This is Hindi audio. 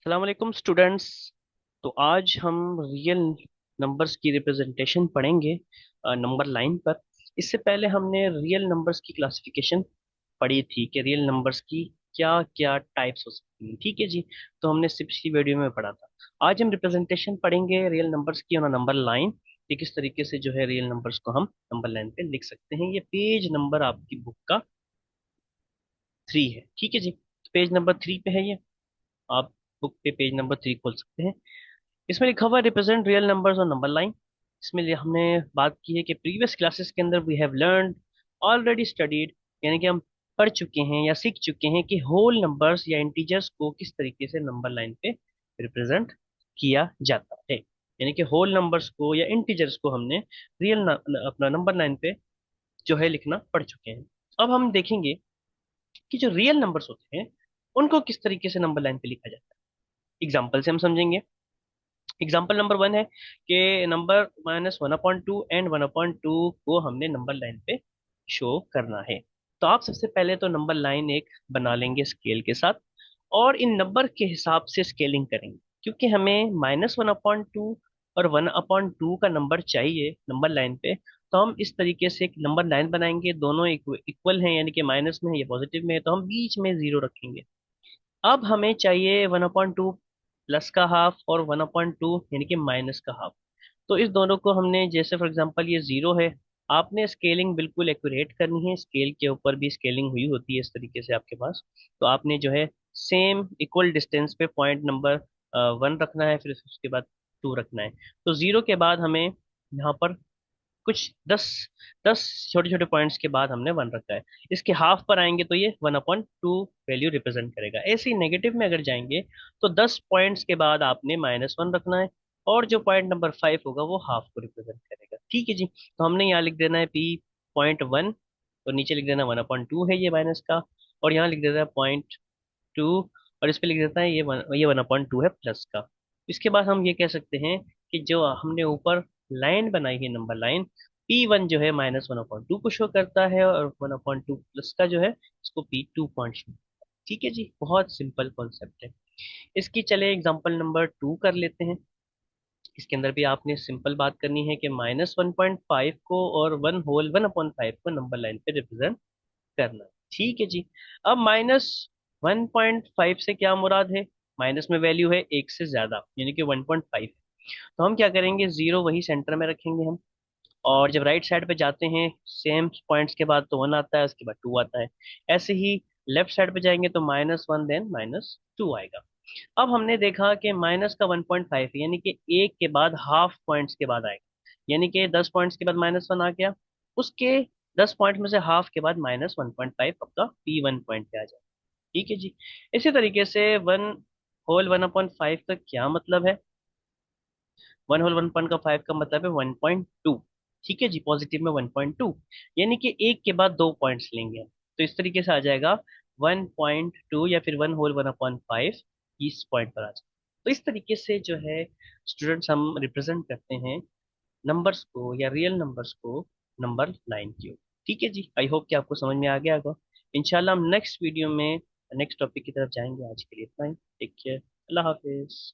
अस्सलाम वालेकुम स्टूडेंट्स। तो आज हम रियल नंबर्स की रिप्रेजेंटेशन पढ़ेंगे नंबर लाइन पर। इससे पहले हमने रियल नंबर्स की क्लासिफिकेशन पढ़ी थी कि रियल नंबर्स की क्या क्या टाइप्स हो सकती हैं। ठीक है जी। तो हमने पिछली वीडियो में पढ़ा था। आज हम रिप्रेजेंटेशन पढ़ेंगे रियल नंबर्स की ऑन नंबर लाइन कि किस तरीके से जो है रियल नंबर्स को हम नंबर लाइन पे लिख सकते हैं। ये पेज नंबर आपकी बुक का 3 है। ठीक है जी। पेज नंबर 3 पे है ये। आप बुक पे पेज नंबर 3 खोल सकते हैं। इसमें लिखा हुआ है रिप्रेजेंट रियल नंबर्स और नंबर लाइन। इसमें हमने बात की है कि प्रीवियस क्लासेस के अंदर we have learned already studied, यानी कि हम पढ़ चुके हैं या सीख चुके हैं कि होल नंबर्स या इंटीजर्स को किस तरीके से नंबर लाइन पे रिप्रेजेंट किया जाता है। यानी कि होल नंबर्स को या इंटीजर्स को हमने रियल अपना नंबर लाइन पे जो है लिखना पढ़ चुके हैं। अब हम देखेंगे कि जो रियल नंबर्स होते हैं उनको किस तरीके से नंबर लाइन पे लिखा जाता है। एग्जाम्पल से हम समझेंगे। एग्जाम्पल नंबर 1 है कि नंबर -1/2 एंड 1/2 को हमने नंबर लाइन पे शो करना है। तो आप सबसे पहले तो नंबर लाइन एक बना लेंगे स्केल के साथ और इन नंबर के हिसाब से स्केलिंग करेंगे, क्योंकि हमें -1/2 और 1/2 का नंबर चाहिए नंबर लाइन पे। तो हम इस तरीके से एक नंबर लाइन बनाएंगे, दोनों इक्वल हैं, यानी कि माइनस में है या पॉजिटिव में है, तो हम बीच में जीरो रखेंगे। अब हमें चाहिए 1/2 प्लस का हाफ और 1/2 यानी कि माइनस का हाफ। तो इस दोनों को हमने, जैसे फॉर एग्जांपल ये जीरो है, आपने स्केलिंग बिल्कुल एक्यूरेट करनी है। स्केल के ऊपर भी स्केलिंग हुई होती है इस तरीके से आपके पास। तो आपने जो है सेम इक्वल डिस्टेंस पे पॉइंट नंबर 1 रखना है, फिर उसके बाद 2 रखना है। तो जीरो के बाद हमें यहाँ पर कुछ 10 छोटे छोटे पॉइंट्स के बाद हमने 1 रखा है। इसके हाफ पर आएंगे तो ये 1/2 वैल्यू रिप्रेजेंट करेगा। ऐसे ही नेगेटिव में अगर जाएंगे तो 10 पॉइंट्स के बाद आपने -1 रखना है, और जो पॉइंट नंबर 5 होगा वो हाफ को रिप्रेजेंट करेगा। ठीक है जी। तो हमने यहाँ लिख देना है P.1, और नीचे लिख देना 1/2 है ये माइनस का, और यहाँ लिख देना है .2, और इस पे लिख देता है ये 1/2 है प्लस का। इसके बाद हम ये कह सकते हैं कि जो हमने ऊपर लाइन बनाई है नंबर लाइन, P1 जो है -1/2 को शो करता है, और 1/2 प्लस का जो है उसको P2 पॉइंट शो। ठीक है जी। बहुत सिंपल कॉन्सेप्ट है। इसकी चले एग्जांपल नंबर 2 कर लेते हैं। इसके अंदर भी आपने सिंपल बात करनी है कि -1.5 को और 1/5 को नंबर लाइन पे रिप्रेजेंट करना है। ठीक है जी। अब -1.5 से क्या मुराद है? माइनस में वैल्यू है एक से ज्यादा, यानी कि 1.5। तो हम क्या करेंगे, जीरो वही सेंटर में रखेंगे हम, और जब राइट साइड पे जाते हैं सेम पॉइंट्स के बाद तो 1 आता है, उसके बाद 2 आता है। ऐसे ही लेफ्ट साइड पे जाएंगे तो -1 देन -2 आएगा। अब हमने देखा कि माइनस का 1.5 है, यानी कि एक के बाद हाफ पॉइंट्स के बाद आएगा, यानी कि 10 पॉइंट्स के बाद -1 आ गया। उसके 10 पॉइंट में से हाफ के बाद -1.5 आपका P1 पॉइंट पे आ जाए। ठीक है जी। इसी तरीके से 1/1/5 का क्या मतलब है? 1/1.5 का मतलब है 1.2। ठीक है जी। पॉजिटिव में 1.2, यानी कि एक के बाद 2 पॉइंट्स लेंगे हम। तो इस तरीके से आ जाएगा 1.2 या फिर 1/1/5 इस पॉइंट पर आ जाएगा। तो इस तरीके से जो है स्टूडेंट्स हम रिप्रेजेंट करते हैं नंबर्स को या रियल नंबर्स को नंबर लाइन की ओर। ठीक है जी। आई होप कि आपको समझ में आ गया होगा। इंशाल्लाह हम नेक्स्ट वीडियो में नेक्स्ट टॉपिक की तरफ जाएंगे। आज के लिए इतना ही। Take care. अल्लाह हाफिज।